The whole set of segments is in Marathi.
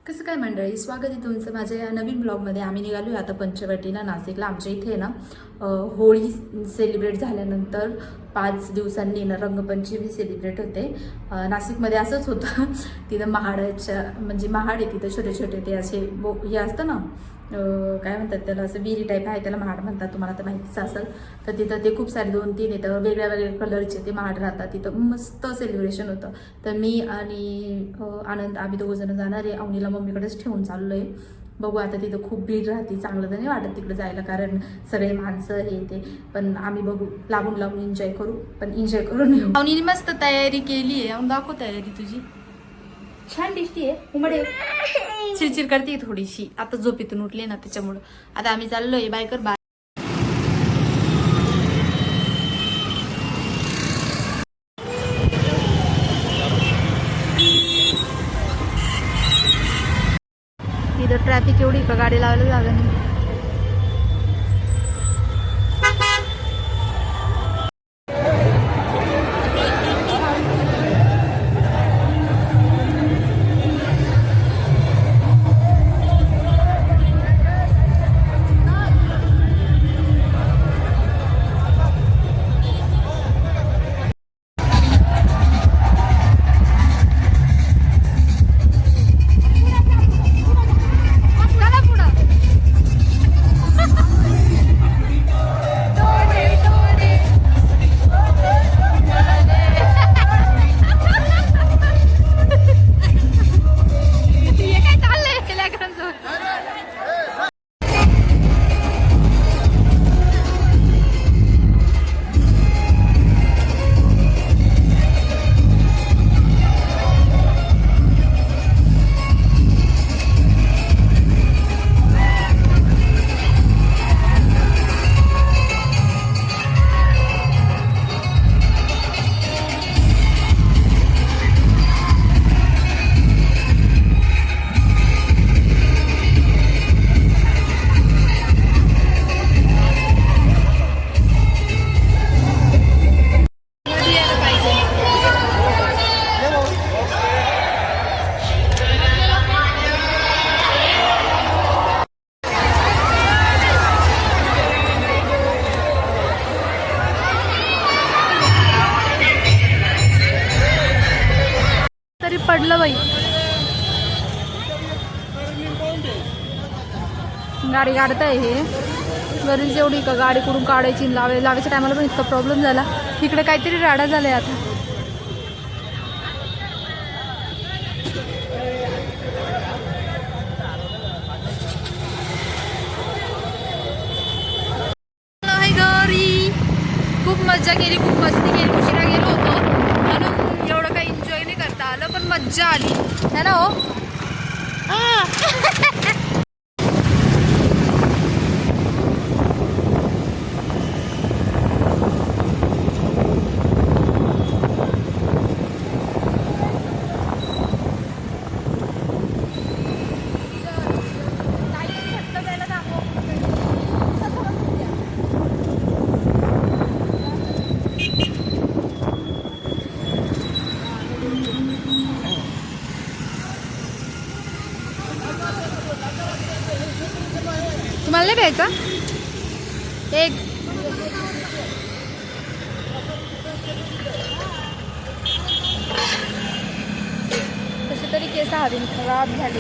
कसं काय मंडळी, स्वागत आहे तुमचं माझ्या या नवीन ब्लॉगमध्ये. आम्ही निघालो आहे आता पंचवटीला, नाशिकला. आमच्या इथे ना होळी सेलिब्रेट झाल्यानंतर 5 दिवसांनी ना रंगपंचमी सेलिब्रेट होते. नाशिकमध्ये असंच होतं. तिथं महाडाच्या म्हणजे महाड आहे, तिथं छोटे छोटे ते असे हे असतं ना, काय म्हणतात त्याला, असं विहिरी टाईप आहे, त्याला महाड म्हणतात, तुम्हाला तर माहितीच असेल. तर तिथं ते खूप सारे 2-3 येतं, वेगळ्या वेगळ्या कलरचे ते महाड राहतात. तिथं मस्त सेलिब्रेशन होतं. तर मी आणि आनंद आम्ही 2 जण जाणार आहे. अवनीला मम्मीकडेच ठेवून चाललो आहे. बघू आता, तिथं खूप भीड राहते, चांगलं तर नाही वाटत तिकडे जायला, कारण सगळे माणसं हे ते. पण आम्ही बघू, लागून लागून एन्जॉय करू, पण एन्जॉय करून येऊ. अवनीने मस्त तयारी केली आहे. अवनी दाखव तयारी तुझी, छान दिसतीये. उमडे चिरचिर करते थोडीशी, आता झोपेतून उठले ना त्याच्यामुळं. आता आम्ही चाललोय बायकर बाय. इथं ट्रॅफिक एवढी का गाडी लावायला जागा नाही. तरी पडलं बाई, गाडी काढताय हे गरज एवढी का गाडी कुठून काढायची, लावायच्या टायमाला पण इतका प्रॉब्लेम झाला. इकडे काहीतरी राडा झालाय आता. घरी खूप मज्जा केली, खूप मस्ती केली. उशिरा गेलो होतो म्हणून एवढं काही एन्जॉय नाही करता आलं, पण मज्जा आली है ना हो. तुम्हाला नाही प्यायचा एक? कशी तरी केस हवी खराब झाली.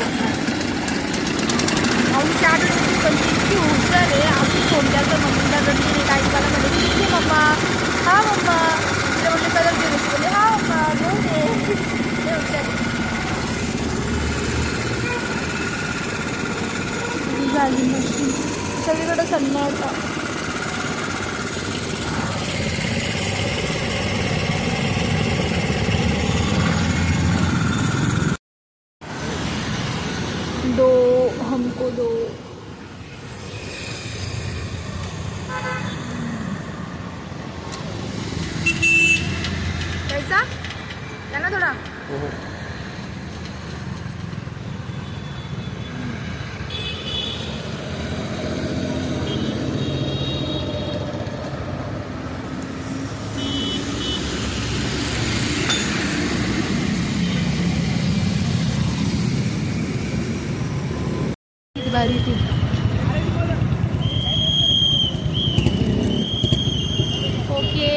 आमची आठवण पण इतकी हुशार आहे. आम्ही फोन द्यायचं मम्मीला, रडली काही मला मध्ये किती मम्मा, हा मम्मा, तिला म्हटलं कलर घेऊन बोलले हा मम्मा घेऊन ये हुशार झाली. मशीन सगळीकडे सन्नाटा. दो हमको दो. कैसा त्यांना थोडा बारी ती ओके.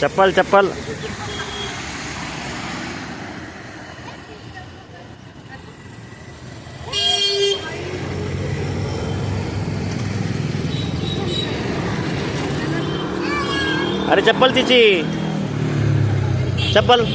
चप्पल चप्पल. अरे चप्पल तिची चप्पल.